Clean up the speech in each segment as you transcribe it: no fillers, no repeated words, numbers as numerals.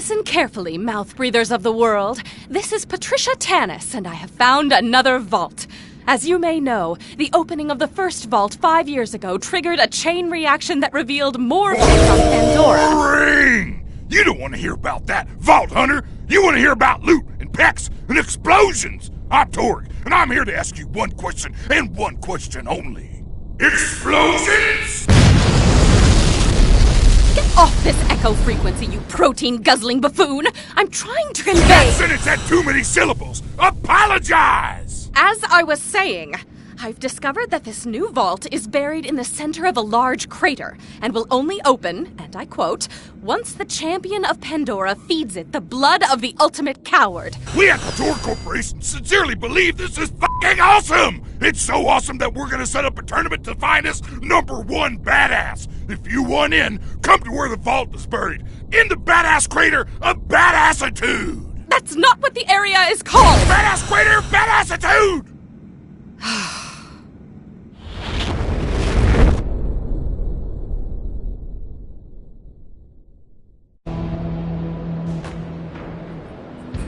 Listen carefully, mouth breathers of the world. This is Patricia Tanis, and I have found another vault. As you may know, the opening of the first vault 5 years ago triggered a chain reaction that revealed more vaults on Pandora. Ring! You don't want to hear about that, Vault Hunter! You want to hear about loot and packs and explosions! I'm Torg, and I'm here to ask you one question, and one question only. Explosions? Get off this echo frequency, you protein-guzzling buffoon! I'm trying to convey... That sentence had too many syllables! Apologize! As I was saying, I've discovered that this new vault is buried in the center of a large crater and will only open, and I quote, once the champion of Pandora feeds it the blood of the ultimate coward. We at the Torg Corporation sincerely believe this is fucking awesome! It's so awesome that we're gonna set up a tournament to find us #1 badass. If you want in, come to where the vault is buried. In the badass crater of badassitude! That's not what the area is called! Badass crater, badassitude!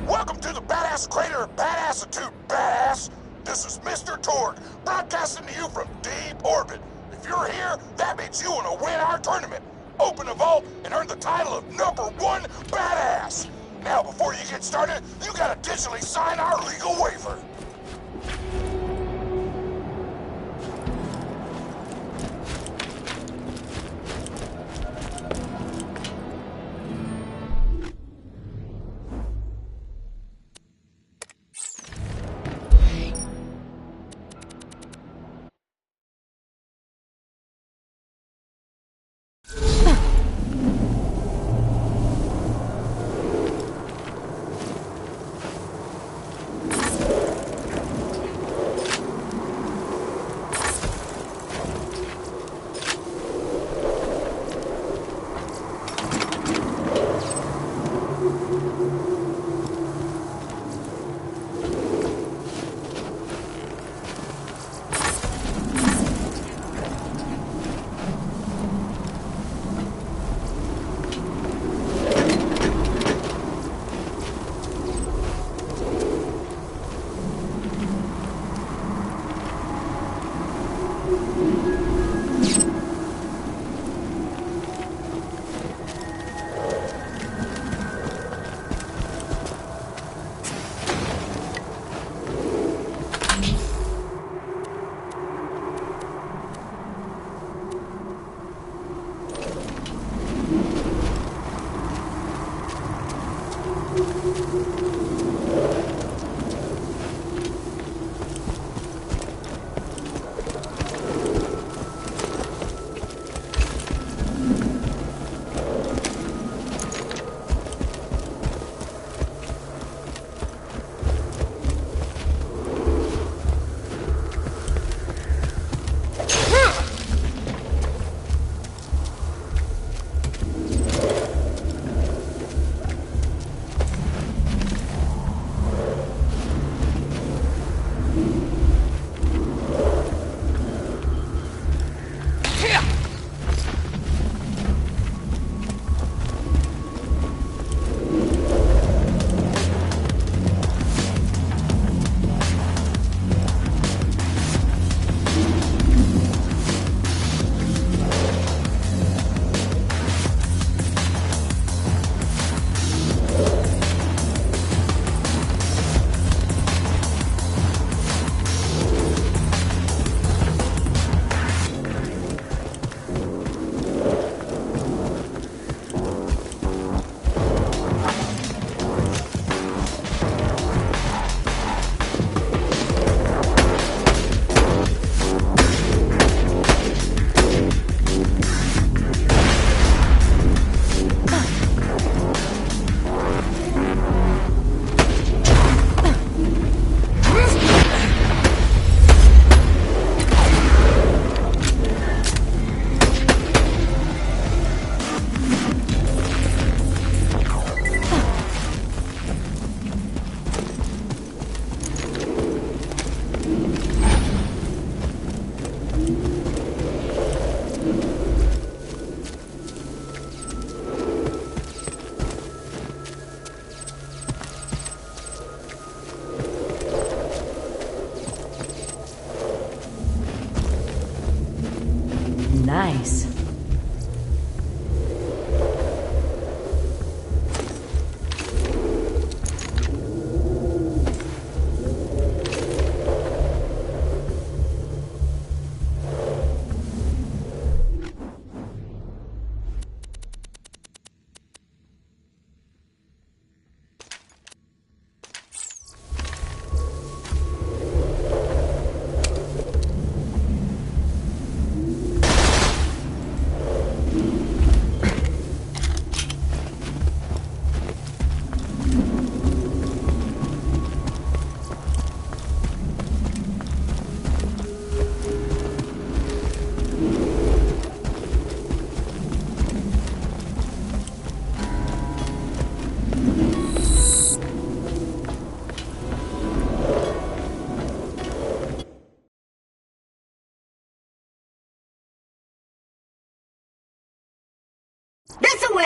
Welcome to the Badass Crater of Badassitude, badass! This is Mr. Torg, broadcasting to you from deep orbit. If you're here, that means you want to win our tournament. Open a vault and earn the title of #1 badass. Now, before you get started, you gotta digitally sign our legal waiver.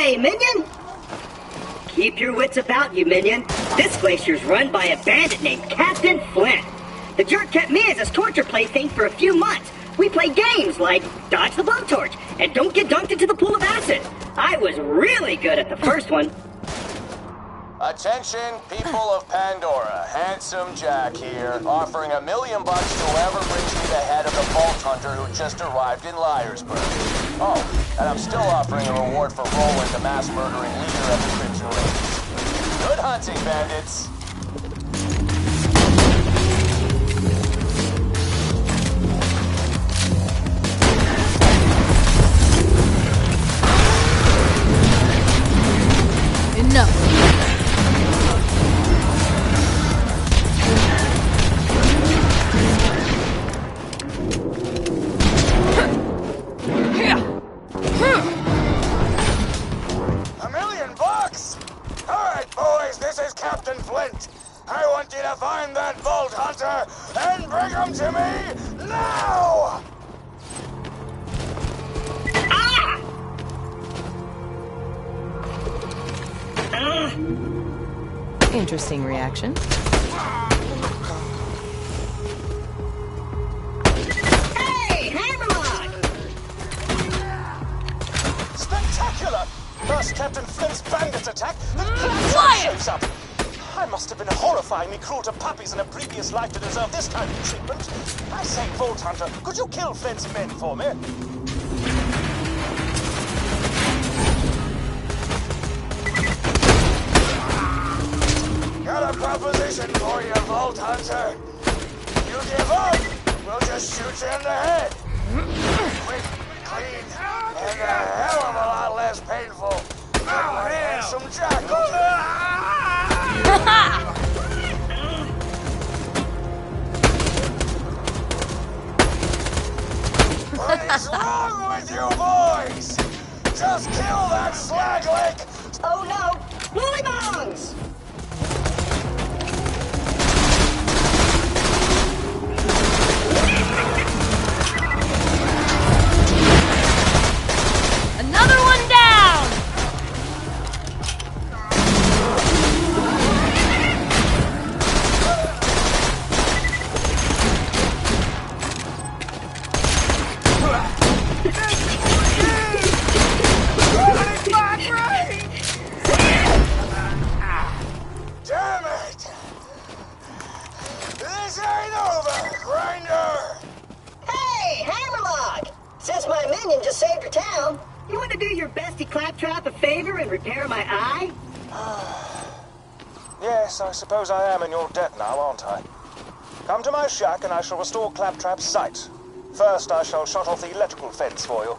Hey, minion! Keep your wits about you, minion. This glacier's run by a bandit named Captain Flint. The jerk kept me as his torture plaything for a few months. We played games like Dodge the Blowtorch and Don't Get Dunked into the Pool of Acid. I was really good at the first one. Attention, people of Pandora. Handsome Jack here, offering $1 million to whoever brings me the head of the Vault Hunter who just arrived in Liarsburg. Oh, and I'm still offering a reward for Roland, the mass murdering leader of the Crimson Raiders. Good hunting, bandits. Enough. $1 million bucks? All right, boys, this is Captain Flint. I want you to find that Vault Hunter and bring him to me now! Interesting reaction. Hey, Hammerlock! Spectacular! First Captain Flint's bandits attack, then Claptrap shows up. I must have been horrifyingly cruel to puppies in a previous life to deserve this kind of treatment. I say, Vault Hunter, could you kill Flint's men for me? Got a proposition for you, Vault Hunter. You give up, we'll just shoot you in the head. Quick, clean, and a hell of a lot less painful. Oh, handsome jackal. What is wrong with you boys? Just kill that slagleg. Oh no! Lily Bongs! Another one down! Damn it! This ain't over, Grinder! Hey, Hammerlock! Since my minion just saved your town, you want to do your bestie Claptrap a favor and repair my eye? Yes, I suppose I am in your debt now, aren't I? Come to my shack and I shall restore Claptrap's sight. First, I shall shut off the electrical fence for you.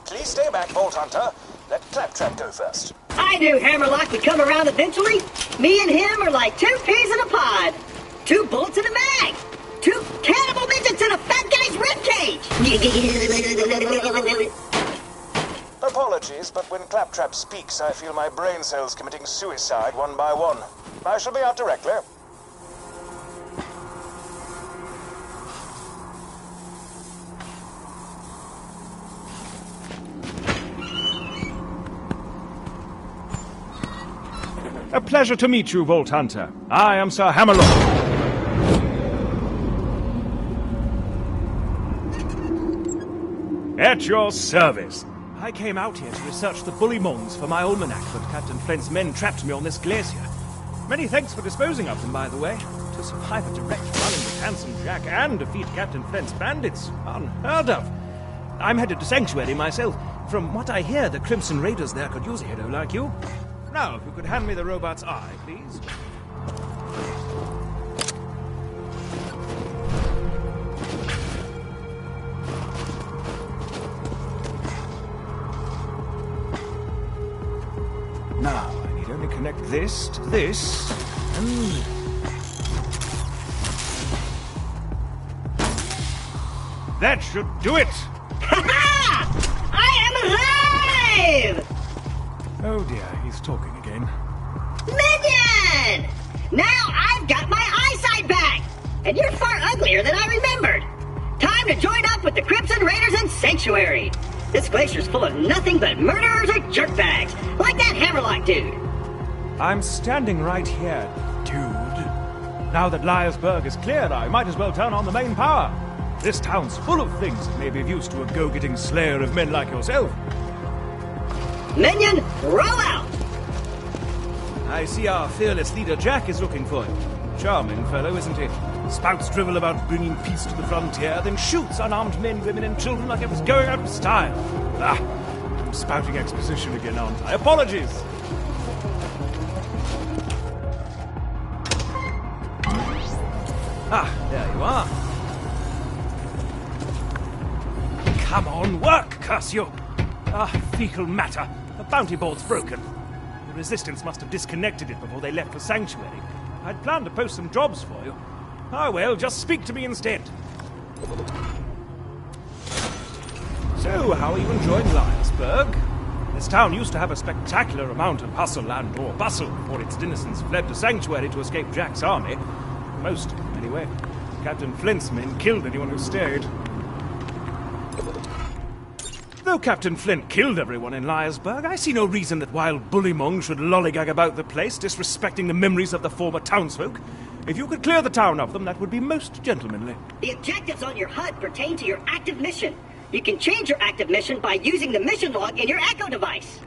Please stay back, Vault Hunter. Let Claptrap go first. I knew Hammerlock would come around eventually. Me and him are like 2 peas in a pod. 2 bullets in a mag. 2 cannibal midgets in a fat guy's ribcage. Apologies, but when Claptrap speaks, I feel my brain cells committing suicide one by one. I shall be out directly. A pleasure to meet you, Vault Hunter. I am Sir Hammerlock. At your service. I came out here to research the Bullymongs for my almanac, but Captain Flint's men trapped me on this glacier. Many thanks for disposing of them, by the way. To survive a direct run-in with Handsome Jack and defeat Captain Flint's bandits, unheard of. I'm headed to Sanctuary myself. From what I hear, the Crimson Raiders there could use a hero like you. Now, if you could hand me the robot's eye, please. Now, I need only connect this to this, and... that should do it! Ha-ha! I am alive! Oh dear, he's talking again. Minion! Now I've got my eyesight back! And you're far uglier than I remembered. Time to join up with the Crimson Raiders in Sanctuary. This glacier's full of nothing but murderers or jerkbags, like that Hammerlock dude. I'm standing right here, dude. Now that Liarsburg is cleared, I might as well turn on the main power. This town's full of things that may be of use to a go-getting slayer of men like yourself. Minion, roll out! I see our fearless leader Jack is looking for you. Charming fellow, isn't he? Spouts drivel about bringing peace to the frontier, then shoots unarmed men, women, and children like it was going out of style. I'm spouting exposition again, aren't I? Apologies! There you are. Come on, work, curse you! Fecal matter. The bounty board's broken. The Resistance must have disconnected it before they left for Sanctuary. I'd planned to post some jobs for you. Ah, well, just speak to me instead. So, how are you enjoying Liarsburg? This town used to have a spectacular amount of hustle and or bustle before its denizens fled to Sanctuary to escape Jack's army. Most, anyway. Captain Flint's men killed anyone who stayed. Though Captain Flint killed everyone in Liarsburg, I see no reason that wild bullymong should lollygag about the place, disrespecting the memories of the former townsfolk. If you could clear the town of them, that would be most gentlemanly. The objectives on your HUD pertain to your active mission. You can change your active mission by using the mission log in your Echo device.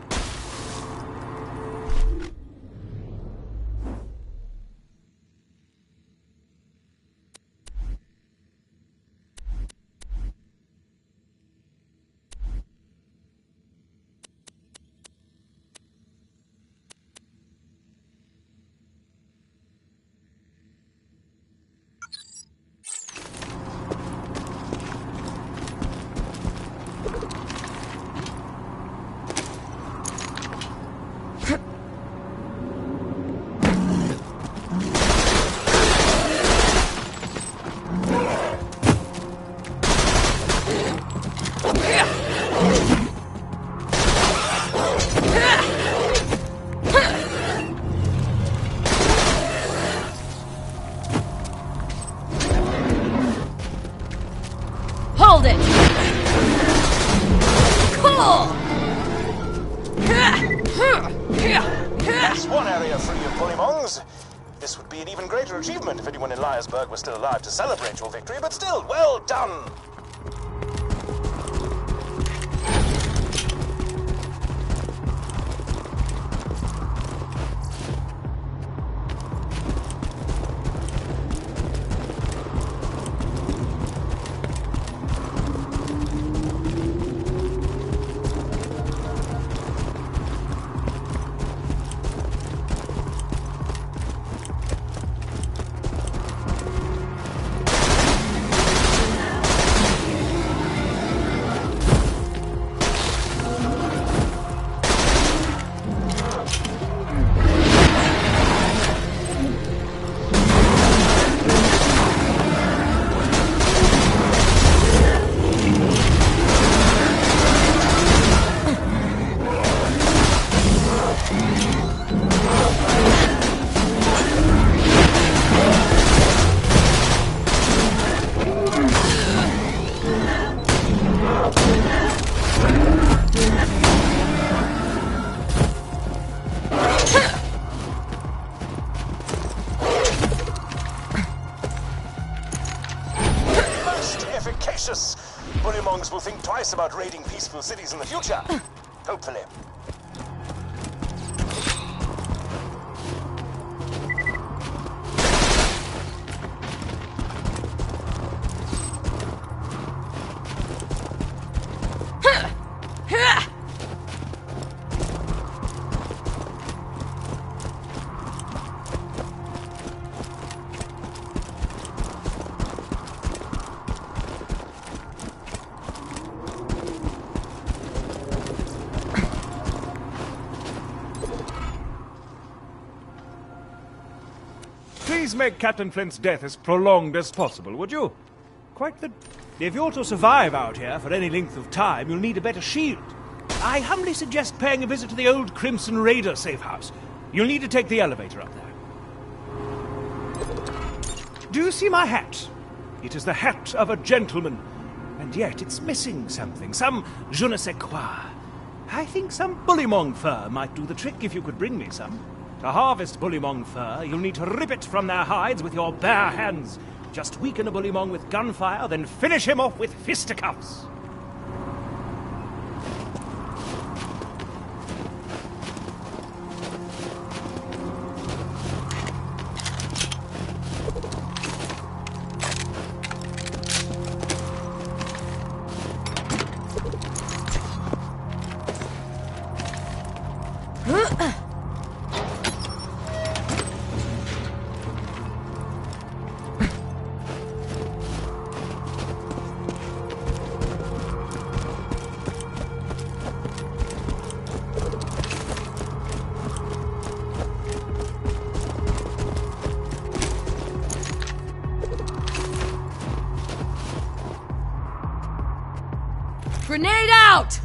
Hold it! Cool! That's one area free of bullymongs. This would be an even greater achievement if anyone in Liarsburg was still alive to celebrate your victory, but still, well done! Efficacious! Bullymongs will think twice about raiding peaceful cities in the future. Hopefully. Please make Captain Flint's death as prolonged as possible, would you? Quite the... If you're to survive out here for any length of time, you'll need a better shield. I humbly suggest paying a visit to the old Crimson Raider safe house. You'll need to take the elevator up there. Do you see my hat? It is the hat of a gentleman. And yet it's missing something, some je ne sais quoi. I think some bullymong fur might do the trick if you could bring me some. To harvest bullymong fur, you'll need to rip it from their hides with your bare hands. Just weaken a bullymong with gunfire, then finish him off with fisticuffs. Grenade out!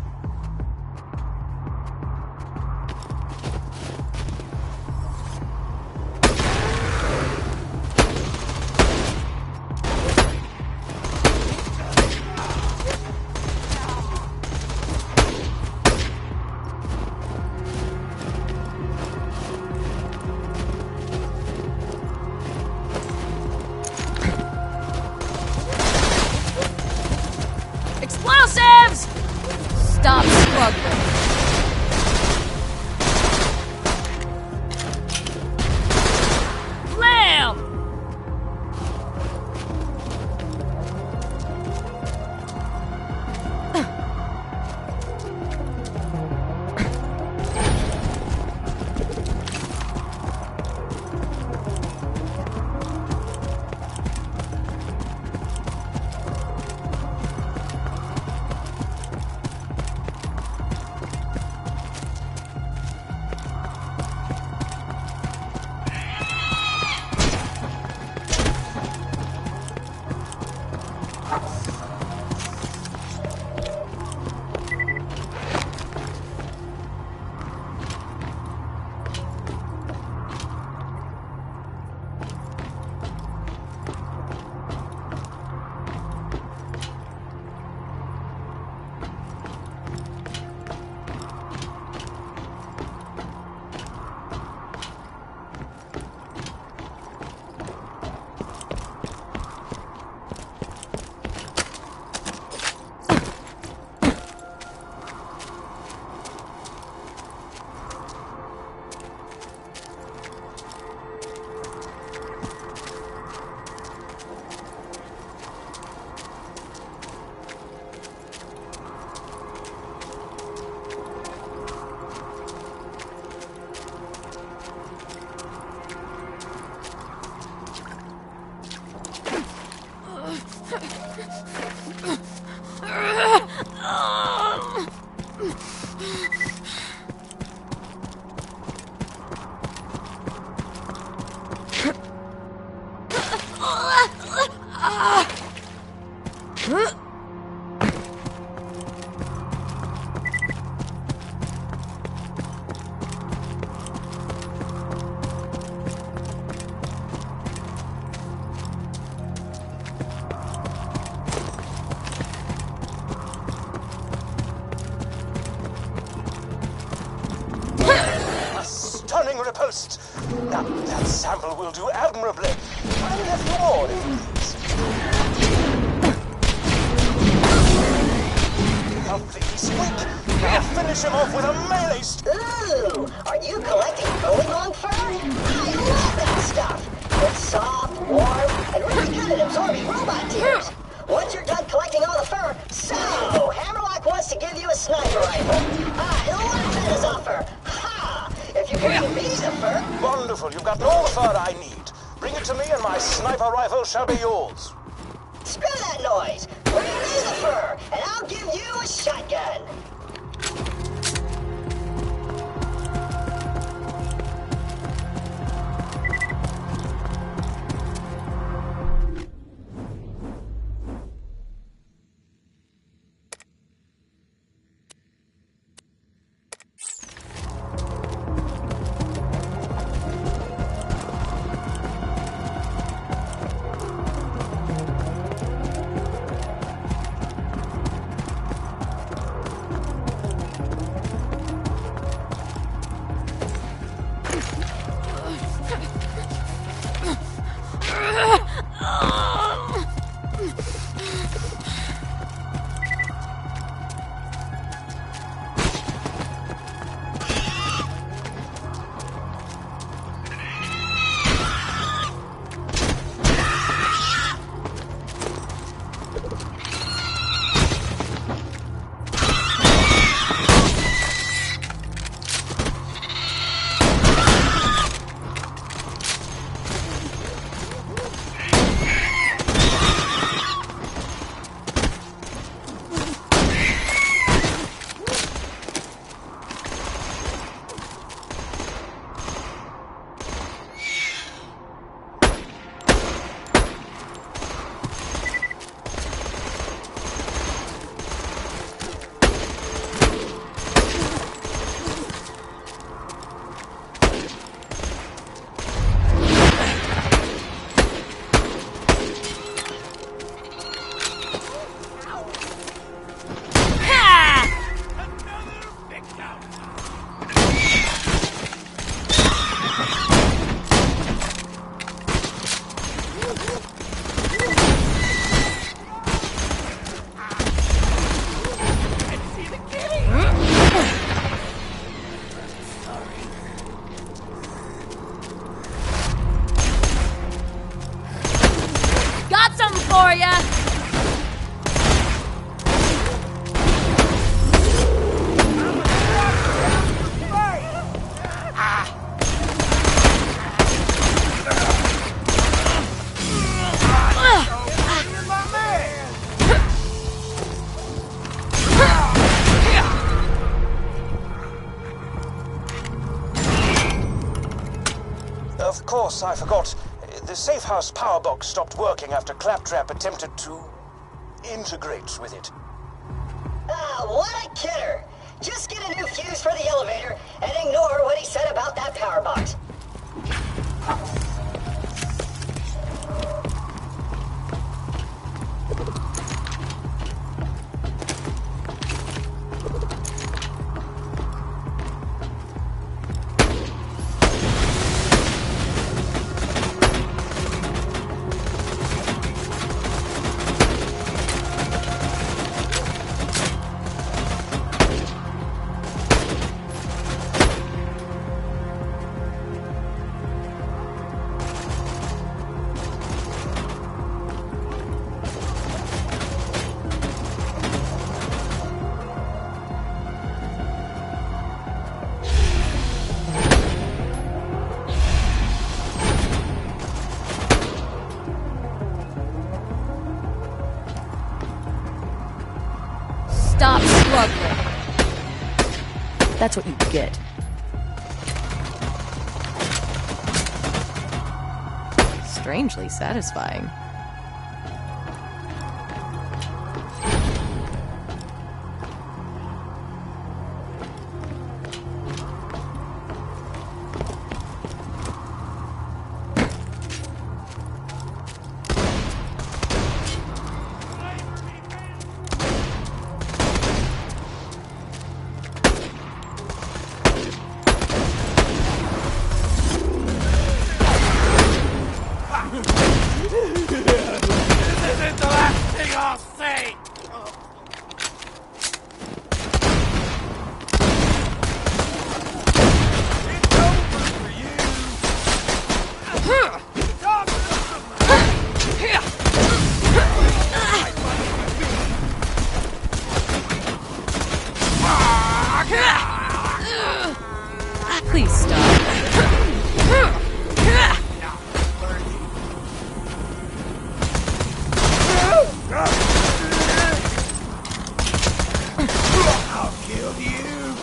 Explosives! Stop struggling. Lamb! Stunning riposte. Now, that sample will do admirably. I'll have you more, if you please. Lovely squeak. Now finish him off with a melee Ooh, are you collecting bullymong fur? I love that stuff. It's soft, warm, and really good at absorbing robot tears. Once you're done collecting all the fur, so Hammerlock wants to give you a sniper rifle. Laugh at his offer. Ha! If you can give me the fur. Wonderful. You've got all the fur I need. Bring it to me and my sniper rifle shall be yours. Screw that noise. Bring me the fur, and I'll give you a shotgun. of course, I forgot. The safe house power box stopped working after Claptrap attempted to integrate with it. Ah, what a kidder! Just get a new fuse for the elevator and ignore what he said about that power box. Stop struggling. That's what you get. Strangely satisfying. Please stop. I'll kill you!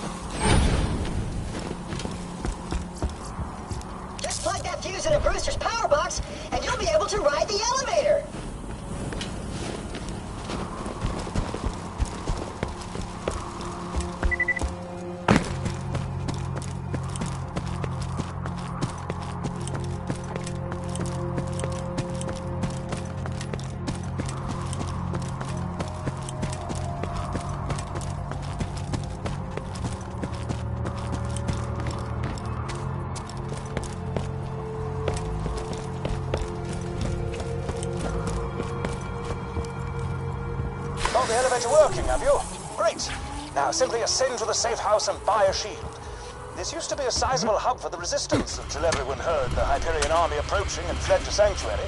Just plug that fuse into Brewster's power box, and you'll be able to ride the elevator. Got the elevator working, have you? Great. Now simply ascend to the safe house and buy a shield. This used to be a sizable hub for the Resistance until everyone heard the Hyperion army approaching and fled to Sanctuary.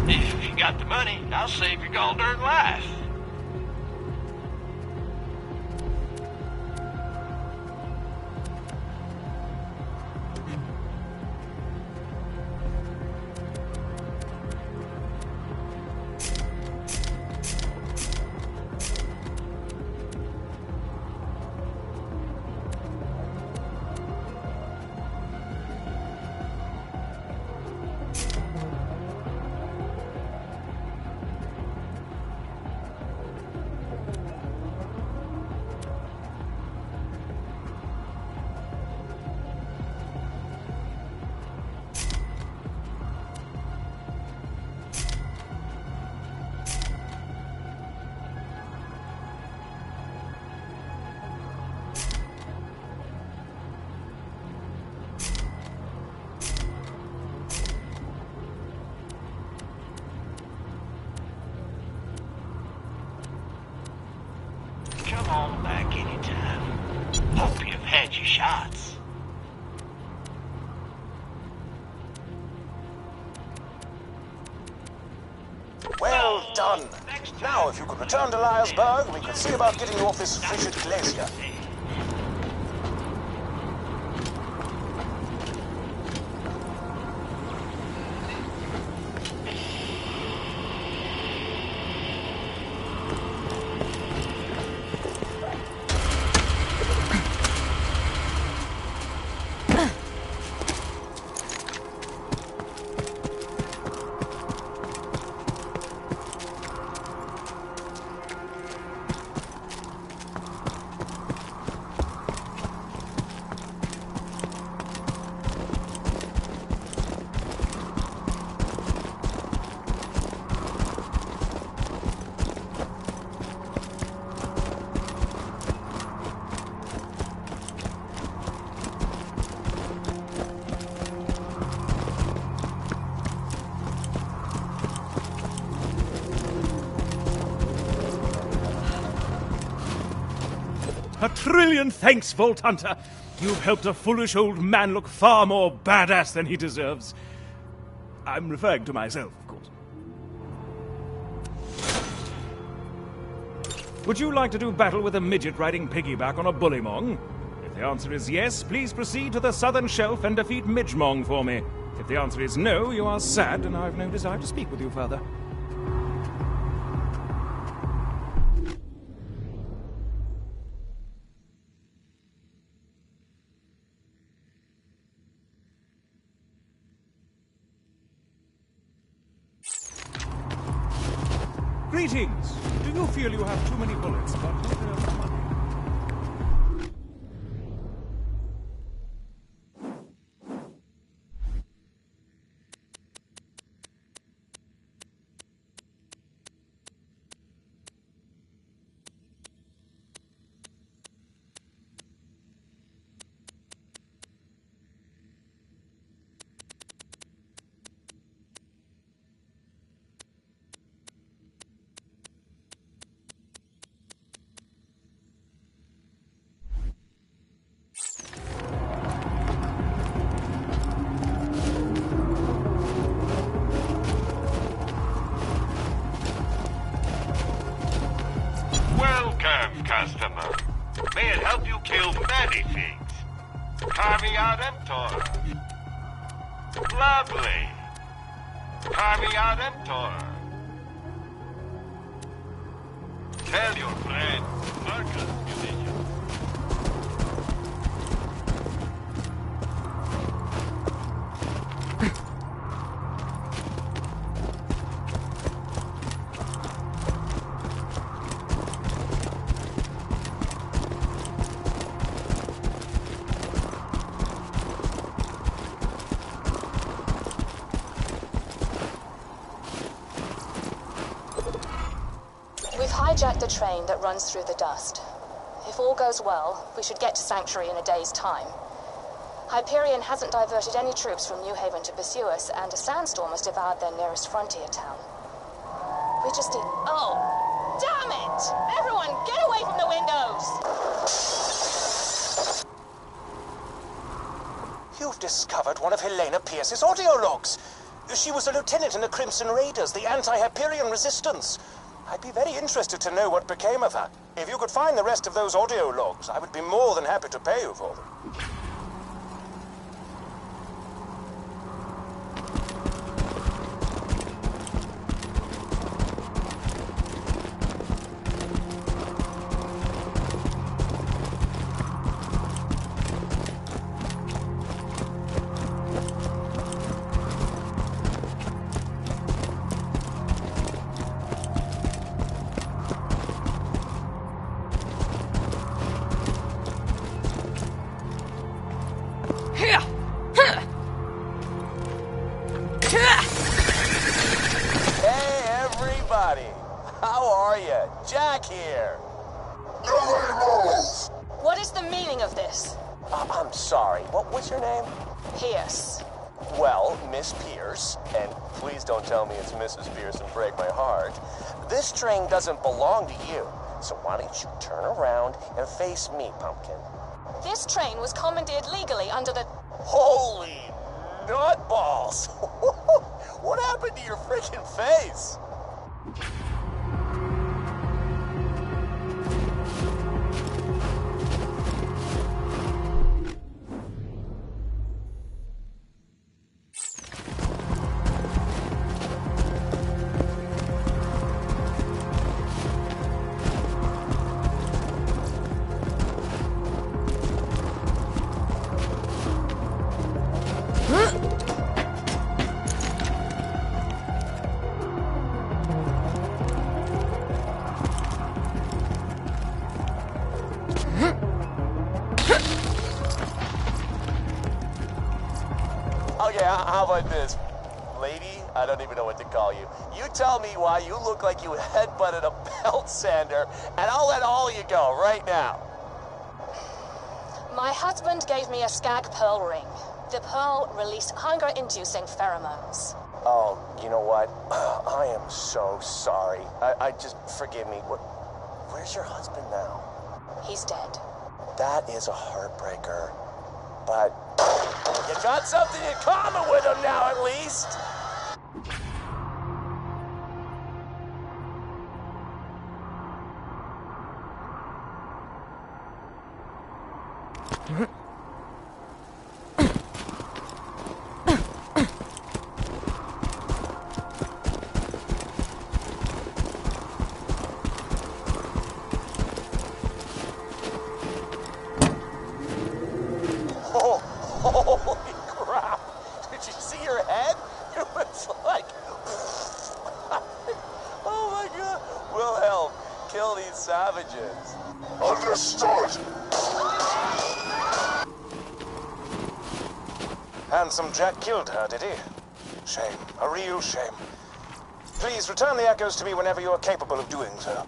If you got the money, I'll save your gall-darn life. Come on back anytime. Hope you've had your shots. Well done. Now, if you could return to Liarsburg, we could see about getting you off this frigid glacier. 1,000,000,000,000 thanks, Vault Hunter. You've helped a foolish old man look far more badass than he deserves. I'm referring to myself, of course. Would you like to do battle with a midget riding piggyback on a bullymong? If the answer is yes, please proceed to the southern shelf and defeat Midgemong for me. If the answer is no, you are sad, and I've no desire to speak with you further. Greetings! Do you feel you have too many bullets, but not enough money? Customer. May it help you kill many things. Carving out Mtor. Lovely. Carving out Mtor. Tell your friend, Marcus Musician. We've hijacked the train that runs through the dust. If all goes well, we should get to Sanctuary in a day's time. Hyperion hasn't diverted any troops from New Haven to pursue us, and a sandstorm has devoured their nearest frontier town. We just need... Oh! Damn it! Everyone, get away from the windows! You've discovered one of Helena Pierce's audio logs. She was a lieutenant in the Crimson Raiders, the anti-Hyperion resistance. I'd be very interested to know what became of her. If you could find the rest of those audio logs, I would be more than happy to pay you for them. Jack here. What is the meaning of this? I'm sorry. What was your name? Pierce. Well, Miss Pierce, and please don't tell me it's Mrs. Pierce and break my heart. This train doesn't belong to you, so why don't you turn around and face me, Pumpkin? This train was commandeered legally under the... Holy nutballs! What happened to your freaking face? How about this? Lady, I don't even know what to call you. You tell me why you look like you headbutted a belt sander, and I'll let all of you go right now. My husband gave me a skag pearl ring. The pearl released hunger-inducing pheromones. Oh, you know what? I am so sorry. I just, forgive me. Where's your husband now? He's dead. That is a heartbreaker. But You got something in common with him now, at least. Holy crap! Did you see your head? It was like... Oh my god! Wilhelm, kill these savages. Understood. Handsome Jack killed her, did he? Shame. A real shame. Please return the echoes to me whenever you are capable of doing so.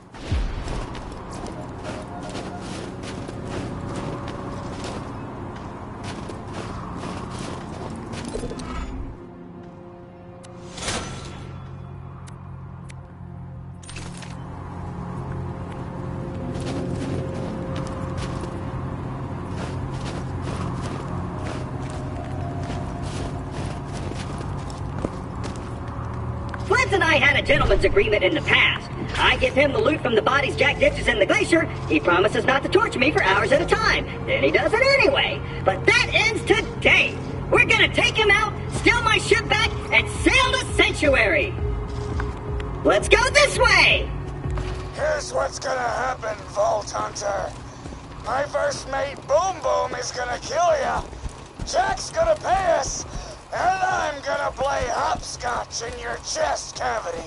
Flint and I had a gentleman's agreement in the past. I give him the loot from the bodies Jack ditches in the glacier. He promises not to torture me for hours at a time. Then he does it anyway. But that ends today. We're gonna take him out, steal my ship back, and sail to Sanctuary. Let's go this way! Here's what's gonna happen, Vault Hunter. My first mate, Boom Boom, is gonna kill ya. Jack's gonna pay us, and I'm gonna play hopscotch in your chest cavity.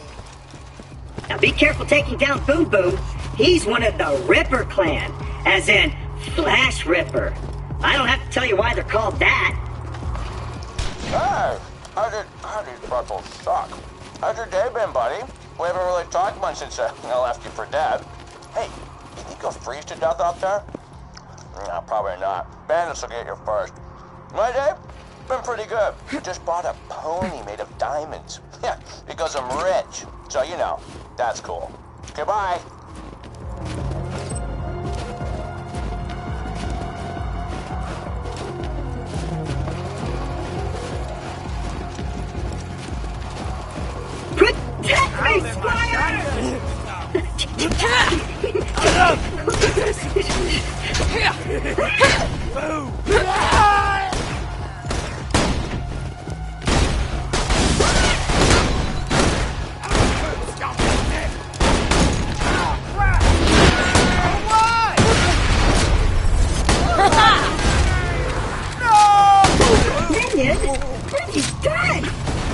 Now be careful taking down Boom Boom. He's one of the Ripper clan, as in Flash Ripper. I don't have to tell you why they're called that. Hey, how did Freckles suck? How's your day been, buddy? We haven't really talked much since I left you for dead. Hey, you think you'll freeze to death out there? No, probably not. Bandits will get you first. My day? Been pretty good. Just bought a pony made of diamonds. Yeah, because I'm rich. So, you know, that's cool. Goodbye. Protect me, Squire! Minion? He's dead!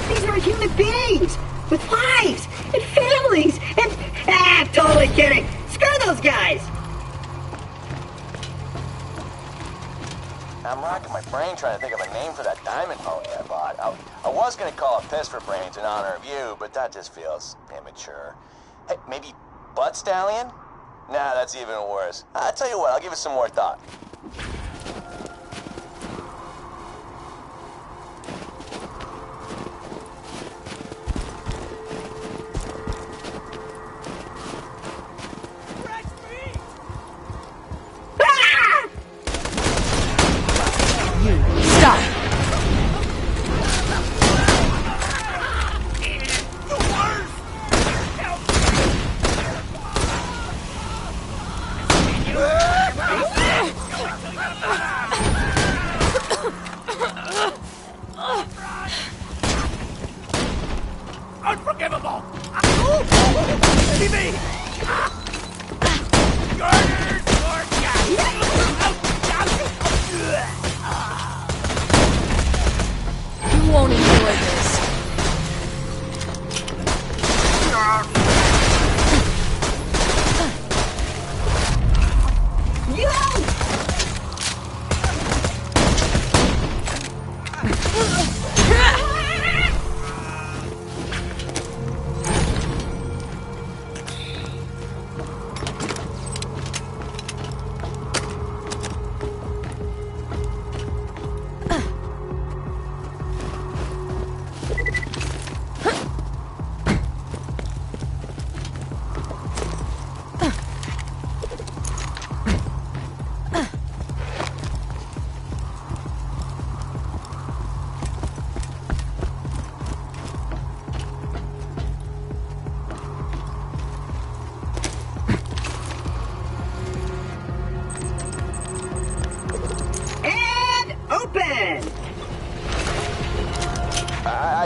These are human beings! With lives! And families! And... totally kidding! Screw those guys! I'm racking my brain trying to think of a name for that diamond pony I bought. I was going to call it Piss for Brains in honor of you, but that just feels immature. Hey, maybe Butt Stallion? Nah, that's even worse. I'll tell you what, I'll give it some more thought.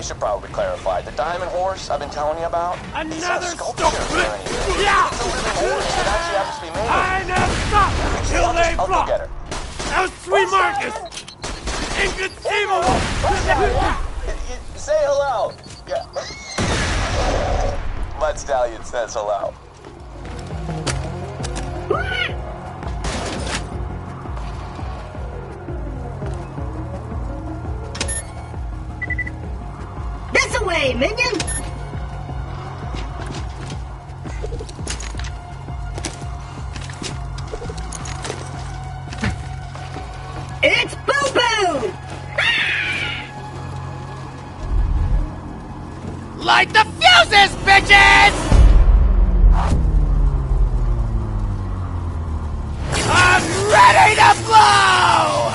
I should probably clarify. The diamond horse I've been telling you about? Another It's a sculpture. Yeah! It's a living horse that actually happens to be made. I never stop till they I'll go flop. get her. That was sweet Marcus! Inconceivable! Say hello. Yeah. Mud Stallion says hello. This away, minion! It's Boo Boo! Light the fuses, bitches! I'm ready to blow!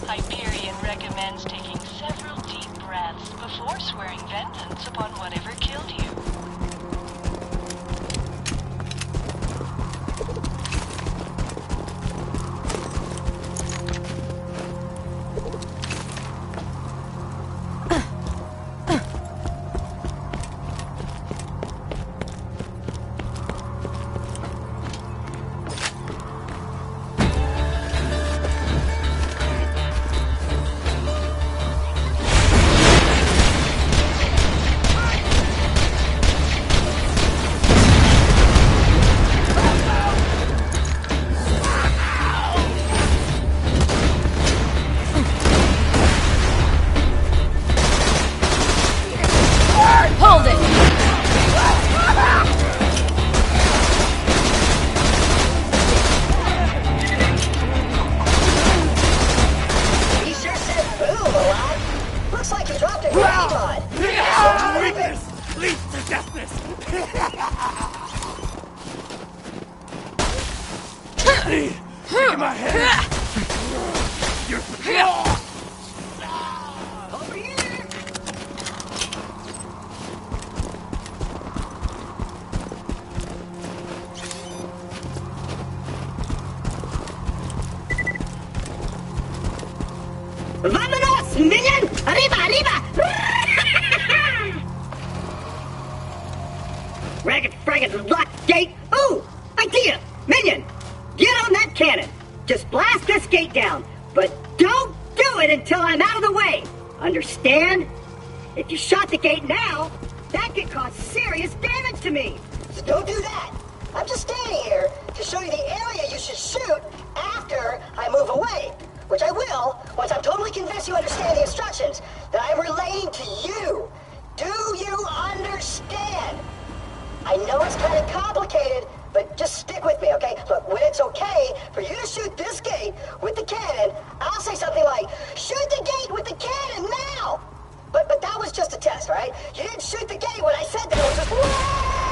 Hyperion recommends taking several deep breaths before swearing vengeance upon whatever killed you. Hold it! He sure said boom a lot. Looks like he dropped a grenade mod. Weakness leads to deafness! Take my head! Over here! Vámonos, minion! Arriba, arriba! Ragged fragged lock gate! Ooh! Idea! Minion! Get on that cannon! Just blast this gate down, but don't do it until I'm out of the way! Understand? If you shot the gate now, that could cause serious damage to me! So don't do that! I'm just standing here to show you the area you should shoot after I move away. Which I will, once I'm totally convinced you understand the instructions that I'm relaying to you. Do you understand? I know it's kind of complicated, but just stick with me, okay? Look, when it's okay for you to shoot this gate with the cannon, I'll say something like, shoot the gate with the cannon now! But that was just a test, right? You didn't shoot the gate when I said that, it was just, whoa!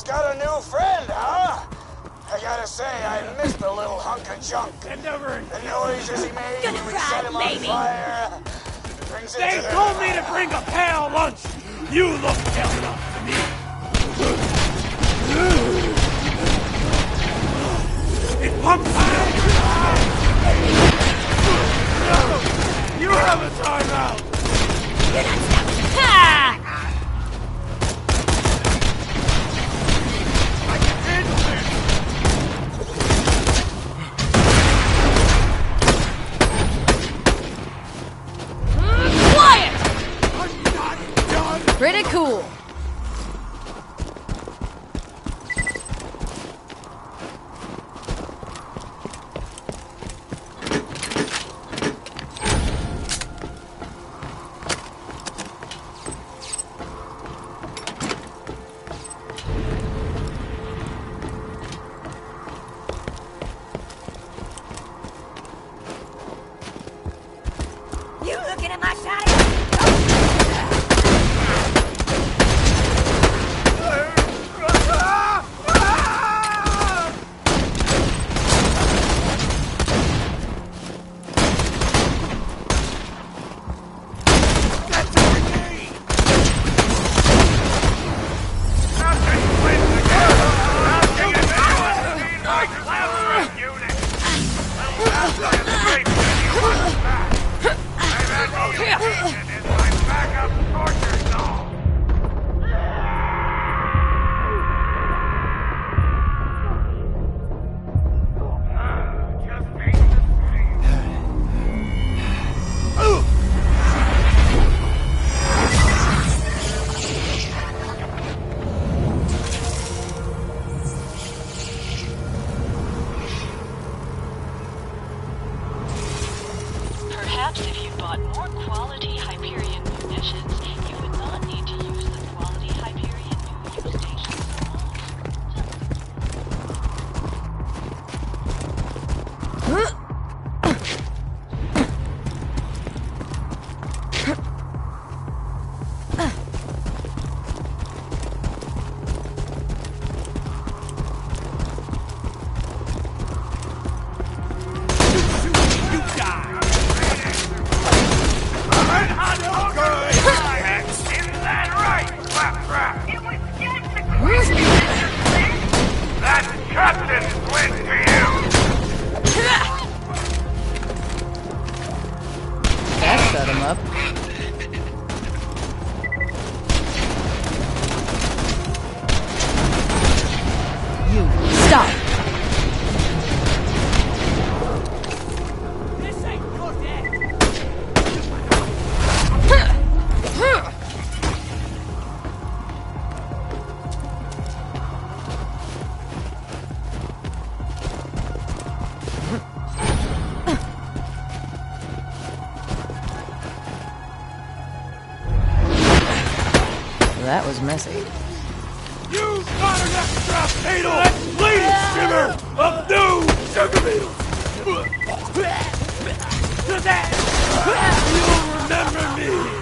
got a new friend, huh? I gotta say, I missed the little hunk of junk. Bend over. The noises he made when we set him on fire. Brings it They to the told me to bring a pale lunch. You look pale enough to me. It's pump time! You have a timeout! You're not stopping! Ha! I can handle this! Quiet! I'm not done! Pretty cool. You looking at my shotty? Perhaps if you bought more quality Hyperion munitions, you would not need to use the quality Hyperion new use stations That set him up. You stop. This ain't good, eh? That was messy. You've got an extra fatal lady shimmer of new sugar beetles! You'll remember me!